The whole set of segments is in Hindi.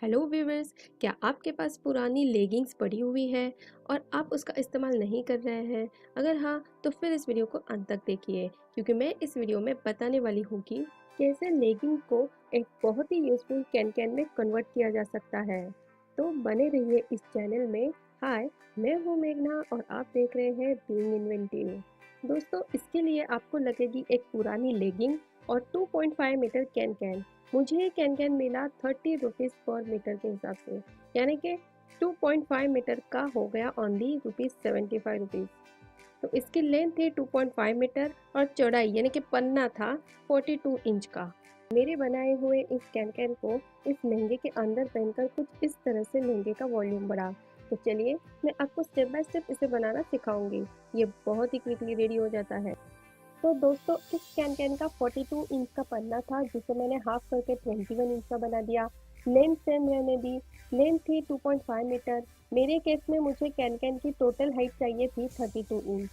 हेलो व्यूवर्स, क्या आपके पास पुरानी लेगिंग्स पड़ी हुई है और आप उसका इस्तेमाल नहीं कर रहे हैं? अगर हाँ, तो फिर इस वीडियो को अंत तक देखिए, क्योंकि मैं इस वीडियो में बताने वाली हूँ कि कैसे लेगिंग को एक बहुत ही यूज़फुल कैन में कन्वर्ट किया जा सकता है। तो बने रहिए इस चैनल में। हाय, मैं हूँ मेघना और आप देख रहे हैं बीइंग इन्वेंटिव। दोस्तों, इसके लिए आपको लगेगी एक पुरानी लेगिंग और 2.5 मीटर कैन। मुझे ये कैन मिला 30 रुपीज़ पर मीटर के हिसाब से, यानी कि 2.5 मीटर का हो गया ओनली ₹75। तो इसकी लेंथ थी 2.5 मीटर और चौड़ाई यानी कि पन्ना था 42 इंच का। मेरे बनाए हुए इस कैन को इस लहंगे के अंदर पहनकर कुछ इस तरह से लहंगे का वॉल्यूम बढ़ा। तो चलिए, मैं आपको स्टेप बाय स्टेप इसे बनाना सिखाऊंगी। ये बहुत ही क्विकली रेडी हो जाता है। तो दोस्तों, इस कैन का 42 इंच का पन्ना था, जिसे मैंने हाफ करके 21 इंच का बना दिया। लेंथ सेम रहने दी। लेंथ थी 2.5 मीटर। मेरे केस में मुझे कैन की टोटल हाइट चाहिए थी 32 इंच।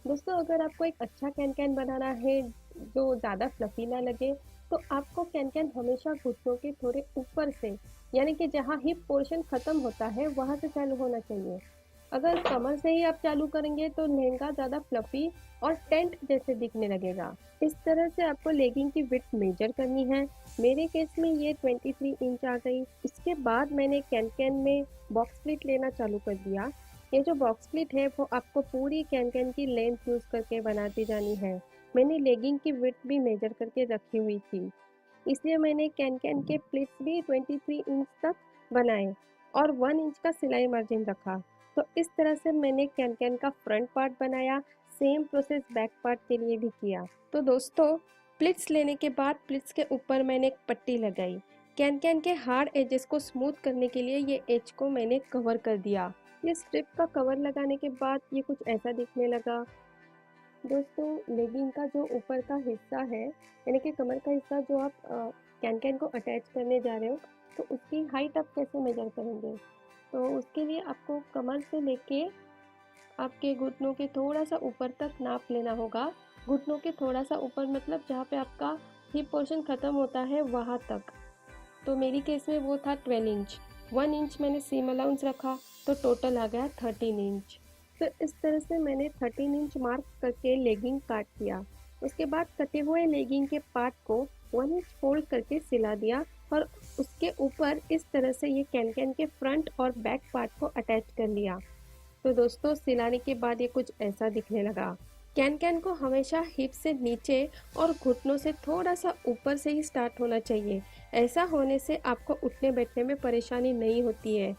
दोस्तों, अगर आपको एक अच्छा कैन बनाना है जो ज़्यादा फ्लफी ना लगे, तो आपको कैन हमेशा घुटनों के थोड़े ऊपर से, यानी कि जहाँ हिप पोर्शन ख़त्म होता है वहाँ से चालू होना चाहिए। अगर कमर से ही आप चालू करेंगे तो लहंगा ज़्यादा फ्लफी और टेंट जैसे दिखने लगेगा। इस तरह से आपको लेगिंग की विड्थ मेजर करनी है। मेरे केस में ये 23 इंच आ गई। इसके बाद मैंने कैन में बॉक्स स्प्लिट लेना चालू कर दिया। ये जो बॉक्स स्प्लिट है वो आपको पूरी कैन की लेंथ यूज़ करके बनाती जानी है। मैंने लेगिंग की विड्थ भी मेजर करके रखी हुई थी, इसलिए मैंने कैन के प्लिट्स भी 23 इंच तक बनाए और 1 इंच का सिलाई मार्जिन रखा। तो इस तरह से मैंने कैन का फ्रंट पार्ट बनाया। सेम प्रोसेस बैक पार्ट के लिए भी किया। तो दोस्तों, प्लिट्स लेने के बाद प्लिट्स के ऊपर मैंने एक पट्टी लगाई। कैन के हार्ड एजेस को स्मूथ करने के लिए ये एज को मैंने कवर कर दिया। ये स्ट्रिप का कवर लगाने के बाद ये कुछ ऐसा दिखने लगा। दोस्तों, लेगिंग का जो ऊपर का हिस्सा है, यानी कि कमर का हिस्सा जो आप कैन को अटैच करने जा रहे हो, तो उसकी हाइट आप कैसे मेजर करेंगे? तो उसके लिए आपको कमर से लेके आपके घुटनों के थोड़ा सा ऊपर तक नाप लेना होगा। घुटनों के थोड़ा सा ऊपर मतलब जहाँ पे आपका हिप पोर्शन ख़त्म होता है वहाँ तक। तो मेरी केस में वो था 12 इंच। 1 इंच मैंने सीम अलाउंस रखा, तो टोटल आ गया 13 इंच। तो इस तरह से मैंने 13 इंच मार्क करके लेगिंग काट दिया। उसके बाद कटे हुए लेगिंग के पार्ट को 1 इंच फोल्ड करके सिला दिया और उसके ऊपर इस तरह से ये कैन के फ्रंट और बैक पार्ट को अटैच कर लिया। तो दोस्तों, सिलाने के बाद ये कुछ ऐसा दिखने लगा। कैन को हमेशा हिप से नीचे और घुटनों से थोड़ा सा ऊपर से ही स्टार्ट होना चाहिए। ऐसा होने से आपको उठने बैठने में परेशानी नहीं होती है।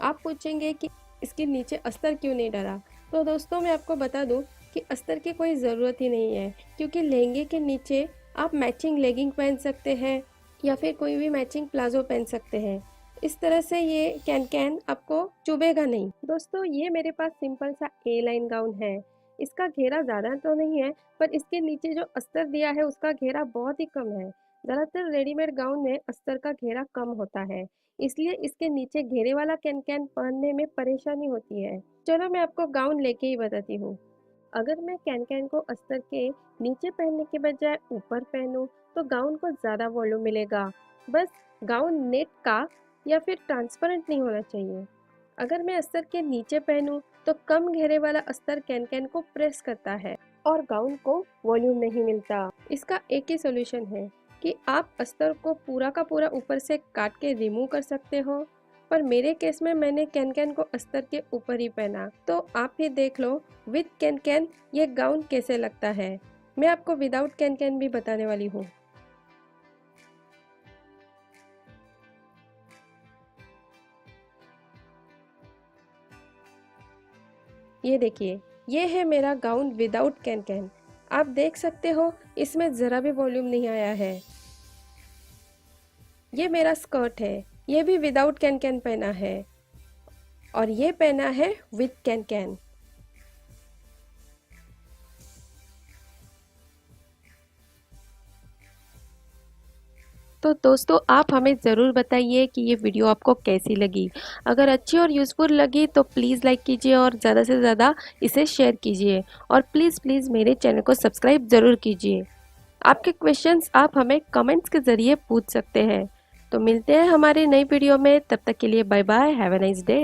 आप पूछेंगे कि इसके नीचे अस्तर क्यों नहीं डला? तो दोस्तों, मैं आपको बता दूं कि अस्तर की कोई ज़रूरत ही नहीं है, क्योंकि लहंगे के नीचे आप मैचिंग लेगिंग पहन सकते हैं या फिर कोई भी मैचिंग प्लाजो पहन सकते हैं। इस तरह से ये कैन आपको चुभेगा नहीं। दोस्तों, ये मेरे पास सिंपल सा ए लाइन गाउन है। इसका घेरा ज़्यादा तो नहीं है, पर इसके नीचे जो अस्तर दिया है उसका घेरा बहुत ही कम है। ज़्यादातर रेडीमेड गाउन में अस्तर का घेरा कम होता है, इसलिए इसके नीचे घेरे वाला कैन पहनने में परेशानी होती है। चलो, मैं आपको गाउन लेके ही बताती हूँ। अगर मैं कैन को अस्तर के नीचे पहनने के बजाय ऊपर पहनूं, तो गाउन को ज़्यादा वॉल्यूम मिलेगा। बस गाउन नेट का या फिर ट्रांसपेरेंट नहीं होना चाहिए। अगर मैं अस्तर के नीचे पहनूं, तो कम घेरे वाला अस्तर कैन को प्रेस करता है और गाउन को वॉल्यूम नहीं मिलता। इसका एक ही सॉल्यूशन है कि आप अस्तर को पूरा का पूरा ऊपर से काट के रिमूव कर सकते हो, पर मेरे केस में मैंने कैन को अस्तर के ऊपर ही पहना। तो आप ही देख लो विद कैन ये गाउन कैसे लगता है। मैं आपको विदाउट कैन भी बताने वाली हूँ। ये देखिए, ये है मेरा गाउन विदाउट कैन। आप देख सकते हो इसमें ज़रा भी वॉल्यूम नहीं आया है। ये मेरा स्कर्ट है, ये भी विदाउट कैन पहना है और ये पहना है विद कैन। तो दोस्तों, आप हमें ज़रूर बताइए कि ये वीडियो आपको कैसी लगी। अगर अच्छी और यूज़फुल लगी तो प्लीज़ लाइक कीजिए और ज़्यादा से ज़्यादा इसे शेयर कीजिए और प्लीज़ मेरे चैनल को सब्सक्राइब ज़रूर कीजिए। आपके क्वेश्चंस आप हमें कमेंट्स के ज़रिए पूछ सकते हैं। तो मिलते हैं हमारे नई वीडियो में, तब तक के लिए bye bye, have a nice day.